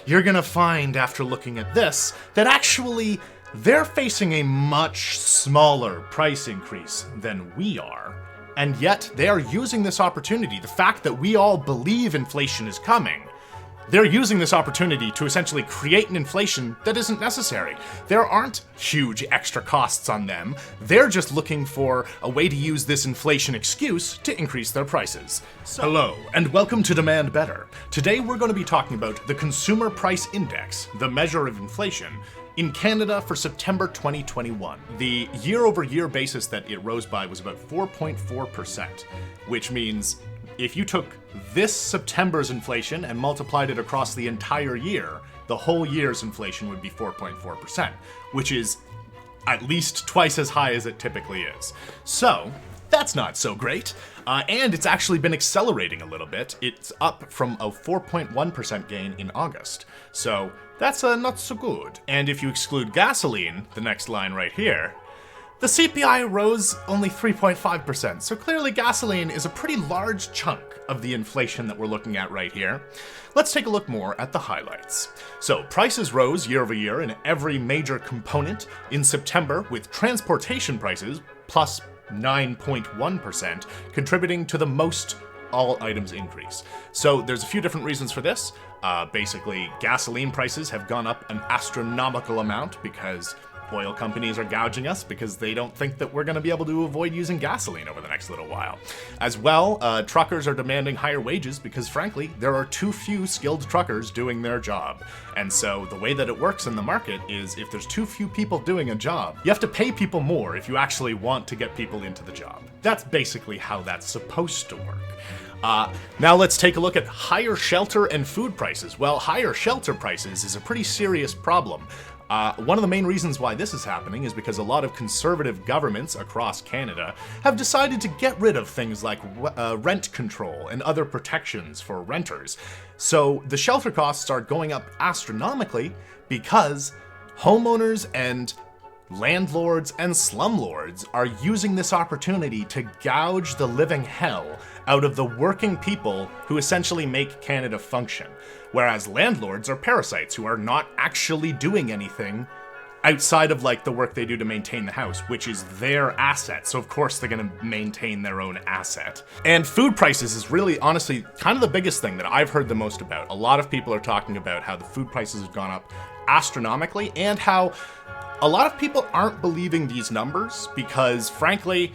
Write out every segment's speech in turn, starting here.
you're gonna find after looking at this that actually they're facing a much smaller price increase than we are. And yet they are using this opportunity, the fact that we all believe inflation is coming. They're using this opportunity to essentially create an inflation that isn't necessary. There aren't huge extra costs on them. They're just looking for a way to use this inflation excuse to increase their prices. Hello, and welcome to Demand Better. Today we're going to be talking about the Consumer Price Index, the measure of inflation, in Canada for September 2021. The year-over-year basis that it rose by was about 4.4%, which means if you took this September's inflation and multiplied it across the entire year, the whole year's inflation would be 4.4%, which is at least twice as high as it typically is. So, that's not so great. And it's actually been accelerating a little bit. It's up from a 4.1% gain in August. So, that's not so good. And if you exclude gasoline, the next line right here, the CPI rose only 3.5%, so clearly gasoline is a pretty large chunk of the inflation that we're looking at right here. Let's take a look more at the highlights. So prices rose year over year in every major component in September, with transportation prices plus 9.1%, contributing to the most all items increase. So there's a few different reasons for this. Basically, gasoline prices have gone up an astronomical amount because oil companies are gouging us because they don't think that we're going to be able to avoid using gasoline over the next little while. As well, truckers are demanding higher wages because, frankly, there are too few skilled truckers doing their job. And so the way that it works in the market is if there's too few people doing a job, you have to pay people more if you actually want to get people into the job. That's basically how that's supposed to work. Now let's take a look at higher shelter and food prices. Well, higher shelter prices is a pretty serious problem. One of the main reasons why this is happening is because a lot of conservative governments across Canada have decided to get rid of things like rent control and other protections for renters. So the shelter costs are going up astronomically because homeowners and landlords and slumlords are using this opportunity to gouge the living hell out of the working people who essentially make Canada function. Whereas landlords are parasites who are not actually doing anything outside of like the work they do to maintain the house, which is their asset. So of course they're going to maintain their own asset. And food prices is really honestly kind of the biggest thing that I've heard the most about. A lot of people are talking about how the food prices have gone up astronomically and how a lot of people aren't believing these numbers because, frankly,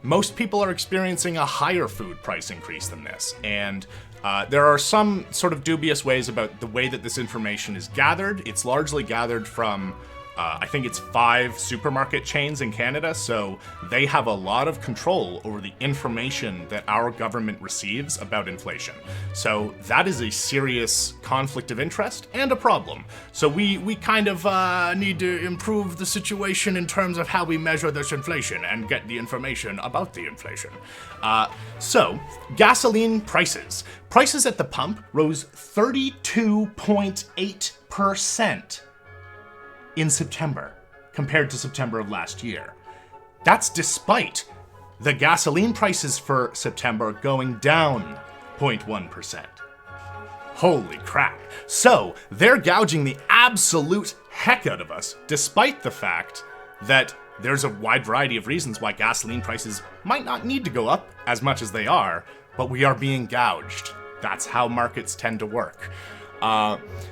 most people are experiencing a higher food price increase than this. And there are some sort of dubious ways about the way that this information is gathered. It's largely gathered from I think it's 5 supermarket chains in Canada, so they have a lot of control over the information that our government receives about inflation. So that is a serious conflict of interest and a problem. So we kind of need to improve the situation in terms of how we measure this inflation and get the information about the inflation. So gasoline prices. Prices at the pump rose 32.8% in September, compared to September of last year. That's despite the gasoline prices for September going down 0.1%. Holy crap. So, they're gouging the absolute heck out of us, despite the fact that there's a wide variety of reasons why gasoline prices might not need to go up as much as they are, but we are being gouged. That's how markets tend to work.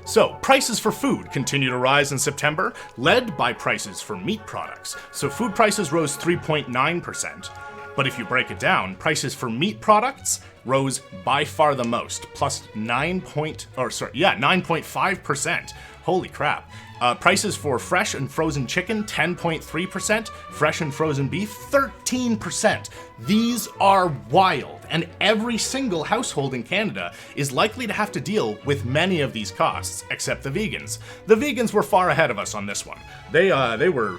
So prices for food continue to rise in September, led by prices for meat products. So food prices rose 3.9%, but if you break it down, prices for meat products rose by far the most, plus 9.5%. Holy crap. Prices for fresh and frozen chicken, 10.3%. Fresh and frozen beef, 13%. These are wild, and every single household in Canada is likely to have to deal with many of these costs, except the vegans. The vegans were far ahead of us on this one. They were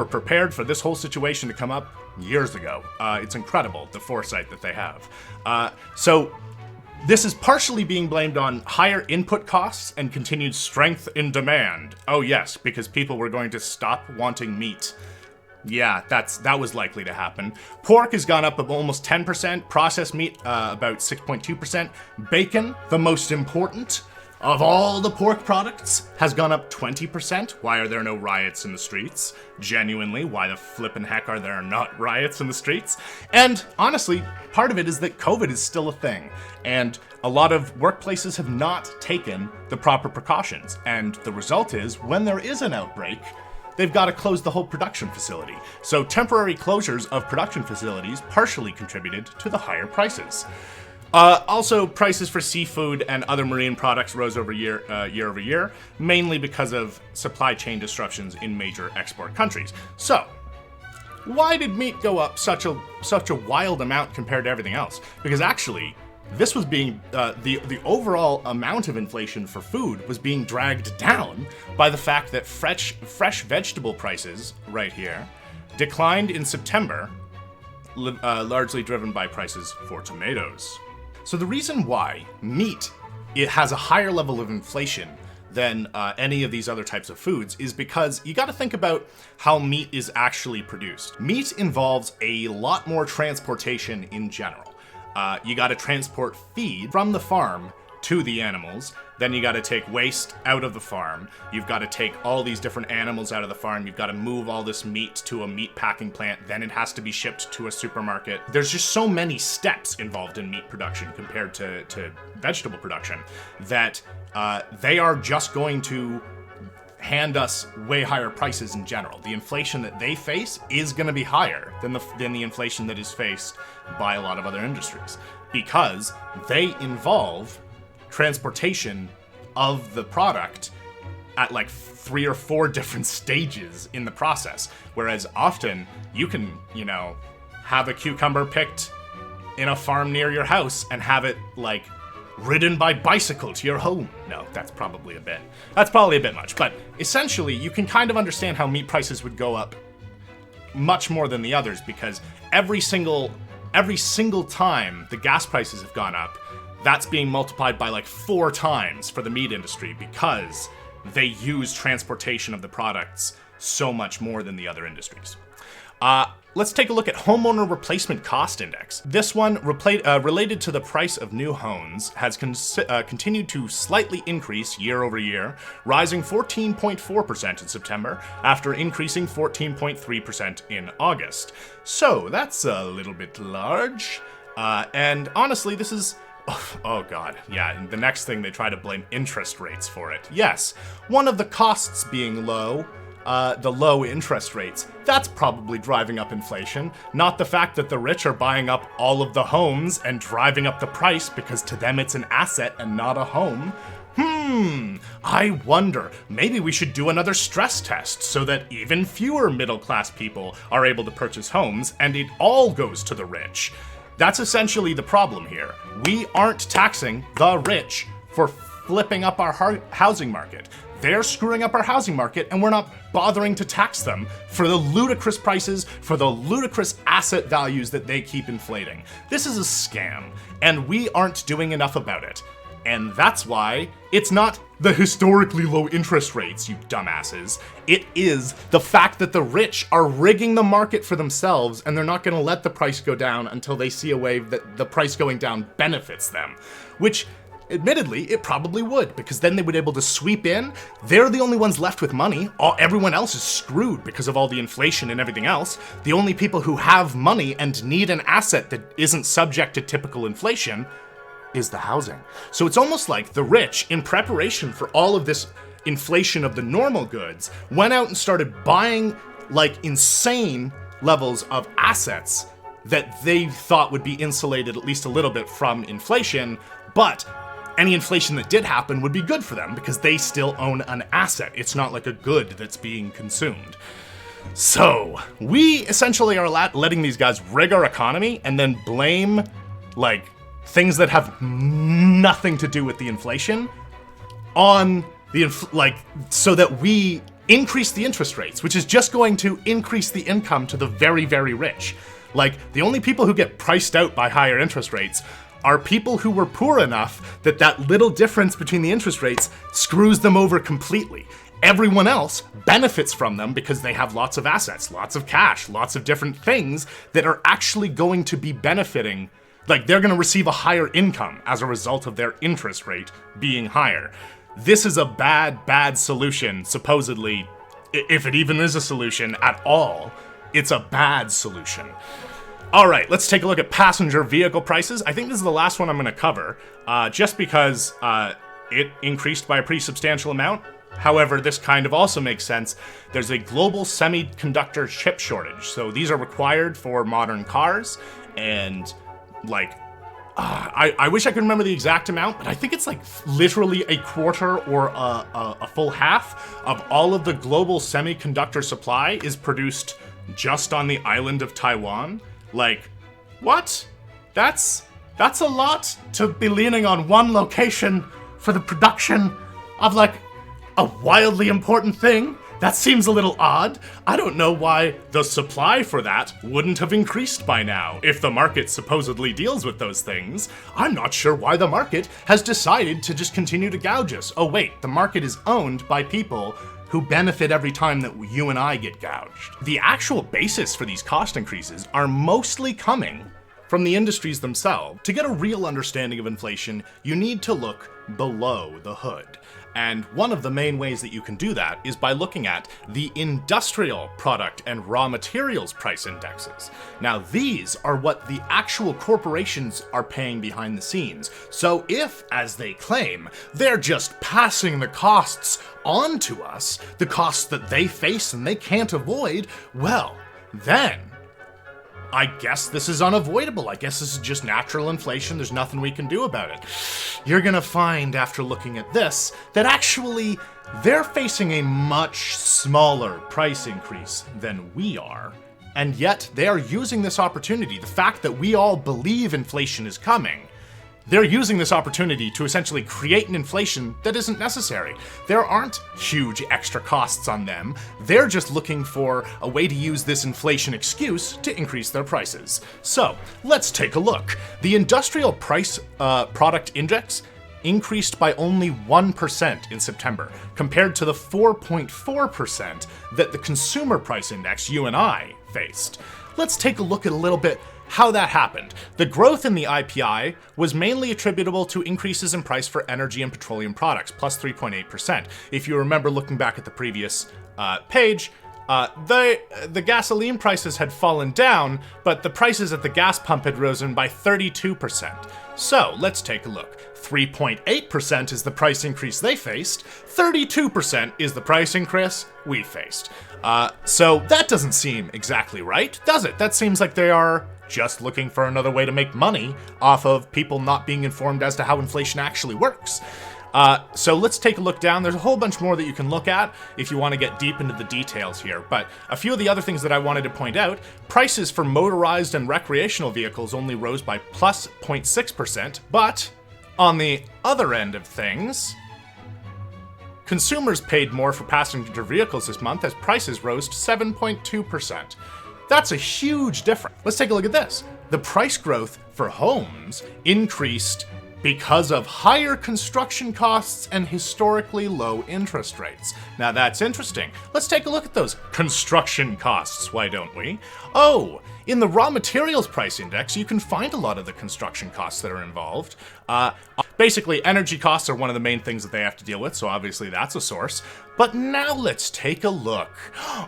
prepared for this whole situation to come up years ago. It's incredible, the foresight that they have. So this is partially being blamed on higher input costs and continued strength in demand. Oh yes, because people were going to stop wanting meat. Yeah, that was likely to happen. Pork has gone up almost 10%, processed meat about 6.2%. Bacon, the most important, of all the pork products has gone up 20%. Why are there no riots in the streets? Genuinely, why the flippin' heck are there not riots in the streets? And honestly, part of it is that COVID is still a thing, and a lot of workplaces have not taken the proper precautions. And the result is, when there is an outbreak, they've got to close the whole production facility. So temporary closures of production facilities partially contributed to the higher prices. Also, prices for seafood and other marine products rose year over year, mainly because of supply chain disruptions in major export countries. So, why did meat go up such a wild amount compared to everything else? Because actually, this was being the overall amount of inflation for food was being dragged down by the fact that fresh vegetable prices right here declined in September, largely driven by prices for tomatoes. So the reason why meat has a higher level of inflation than any of these other types of foods is because you got to think about how meat is actually produced. Meat involves a lot more transportation in general. You got to transport feed from the farm to the animals. Then you got to take waste out of the farm. You've got to take all these different animals out of the farm. You've got to move all this meat to a meat packing plant. Then it has to be shipped to a supermarket. There's just so many steps involved in meat production compared to vegetable production that they are just going to hand us way higher prices in general. The inflation that they face is going to be higher than the inflation that is faced by a lot of other industries, because they involve transportation of the product at like 3 or 4 different stages in the process. Whereas often you can, have a cucumber picked in a farm near your house and have it like ridden by bicycle to your home. No, that's probably a bit much. But essentially, you can kind of understand how meat prices would go up much more than the others, because every single time the gas prices have gone up, that's being multiplied by like 4 times for the meat industry, because they use transportation of the products so much more than the other industries. Let's take a look at Homeowner Replacement Cost Index. This one, related to the price of new homes, has continued to slightly increase year over year, rising 14.4% in September after increasing 14.3% in August. So that's a little bit large. And honestly, this is... Oh god, yeah, the next thing they try to blame interest rates for it. Yes, one of the costs being low, the low interest rates, that's probably driving up inflation, not the fact that the rich are buying up all of the homes and driving up the price because to them it's an asset and not a home. I wonder, maybe we should do another stress test so that even fewer middle-class people are able to purchase homes and it all goes to the rich. That's essentially the problem here. We aren't taxing the rich for flipping up our housing market. They're screwing up our housing market, and we're not bothering to tax them for the ludicrous prices, for the ludicrous asset values that they keep inflating. This is a scam, and we aren't doing enough about it. And that's why it's not the historically low interest rates, you dumbasses. It is the fact that the rich are rigging the market for themselves, and they're not going to let the price go down until they see a way that the price going down benefits them. Which, admittedly, it probably would, because then they would be able to sweep in. They're the only ones left with money. Everyone else is screwed because of all the inflation and everything else. The only people who have money and need an asset that isn't subject to typical inflation is the housing. So it's almost like the rich, in preparation for all of this inflation of the normal goods, went out and started buying like insane levels of assets that they thought would be insulated at least a little bit from inflation, but any inflation that did happen would be good for them because they still own an asset. It's not like a good that's being consumed. So we essentially are letting these guys rig our economy and then blame like things that have nothing to do with the inflation on the so that we increase the interest rates, which is just going to increase the income to the very, very rich. Like, the only people who get priced out by higher interest rates are people who were poor enough that that little difference between the interest rates screws them over completely. Everyone else benefits from them because they have lots of assets, lots of cash, lots of different things that are actually going to be benefiting Like, they're going to receive a higher income as a result of their interest rate being higher. This is a bad solution, supposedly. If it even is a solution at all, it's a bad solution. All right, let's take a look at passenger vehicle prices. I think this is the last one I'm going to cover, just because it increased by a pretty substantial amount. However, this kind of also makes sense. There's a global semiconductor chip shortage. So these are required for modern cars, and like, I wish I could remember the exact amount, but I think it's like literally a quarter or a full half of all of the global semiconductor supply is produced just on the island of Taiwan. Like, what? That's a lot to be leaning on one location for the production of, like, a wildly important thing. That seems a little odd. I don't know why the supply for that wouldn't have increased by now. If the market supposedly deals with those things, I'm not sure why the market has decided to just continue to gouge us. Oh wait, the market is owned by people who benefit every time that you and I get gouged. The actual basis for these cost increases are mostly coming from the industries themselves. To get a real understanding of inflation, you need to look below the hood. And one of the main ways that you can do that is by looking at the industrial product and raw materials price indexes. Now, these are what the actual corporations are paying behind the scenes. So if, as they claim, they're just passing the costs on to us, the costs that they face and they can't avoid, well, then I guess this is unavoidable. I guess this is just natural inflation. There's nothing we can do about it. You're gonna find, after looking at this, that actually they're facing a much smaller price increase than we are. And yet they are using this opportunity, the fact that we all believe inflation is coming, they're using this opportunity to essentially create an inflation that isn't necessary. There aren't huge extra costs on them. They're just looking for a way to use this inflation excuse to increase their prices. So let's take a look. The industrial price product index increased by only 1% in September, compared to the 4.4% that the consumer price index, you and I, faced. Let's take a look at a little bit how that happened. The growth in the IPI was mainly attributable to increases in price for energy and petroleum products, plus 3.8%. If you remember looking back at the previous page, the gasoline prices had fallen down, but the prices at the gas pump had risen by 32%. So let's take a look. 3.8% is the price increase they faced, 32% is the price increase we faced. So that doesn't seem exactly right, does it? That seems like they are just looking for another way to make money off of people not being informed as to how inflation actually works. So let's take a look down. There's a whole bunch more that you can look at if you want to get deep into the details here, but a few of the other things that I wanted to point out, prices for motorized and recreational vehicles only rose by plus 0.6%, but on the other end of things, consumers paid more for passenger vehicles this month as prices rose 7.2%. That's a huge difference. Let's take a look at this. The price growth for homes increased because of higher construction costs and historically low interest rates. Now that's interesting. Let's take a look at those construction costs, why don't we? Oh, in the raw materials price index, you can find a lot of the construction costs that are involved. Basically, energy costs are one of the main things that they have to deal with, so obviously that's a source. But now let's take a look.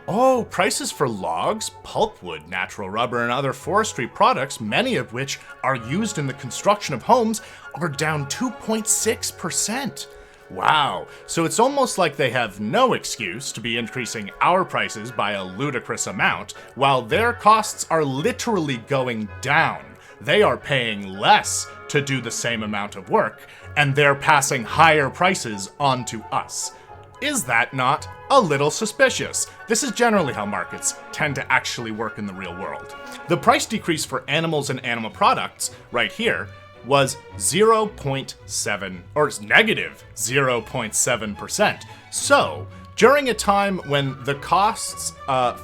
Oh, prices for logs, pulpwood, natural rubber, and other forestry products, many of which are used in the construction of homes, are down 2.6%. Wow, so it's almost like they have no excuse to be increasing our prices by a ludicrous amount, while their costs are literally going down. They are paying less to do the same amount of work, and they're passing higher prices on to us. Is that not a little suspicious? This is generally how markets tend to actually work in the real world. The price decrease for animals and animal products, right here, was 0.7, or negative 0.7%. So, during a time when the costs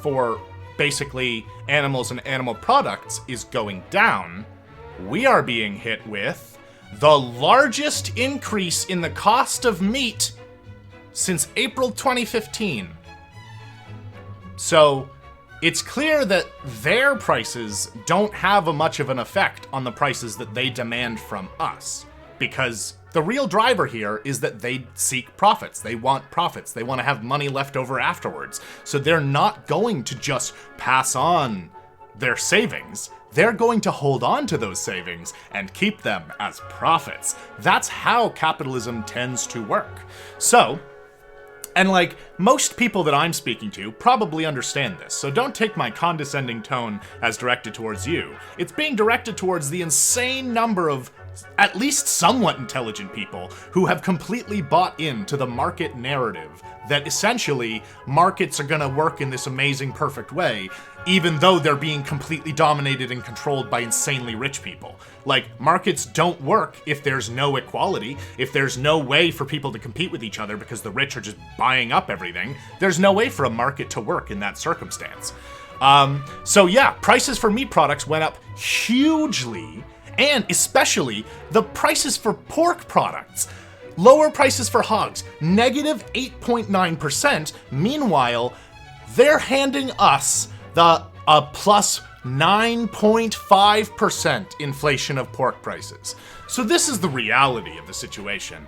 for basically animals and animal products is going down, we are being hit with the largest increase in the cost of meat since April 2015. So, it's clear that their prices don't have much of an effect on the prices that they demand from us. Because the real driver here is that they seek profits. They want profits. They want to have money left over afterwards. So they're not going to just pass on their savings. They're going to hold on to those savings and keep them as profits. That's how capitalism tends to work. So, and like, most people that I'm speaking to probably understand this, so don't take my condescending tone as directed towards you. It's being directed towards the insane number of at least somewhat intelligent people who have completely bought into the market narrative that essentially markets are gonna work in this amazing, perfect way, even though they're being completely dominated and controlled by insanely rich people. Like, markets don't work if there's no equality, if there's no way for people to compete with each other because the rich are just buying up everything. There's no way for a market to work in that circumstance. So yeah, prices for meat products went up hugely, and especially the prices for pork products. Lower prices for hogs, negative 8.9%. Meanwhile, they're handing us the plus 9.5% inflation of pork prices. So this is the reality of the situation.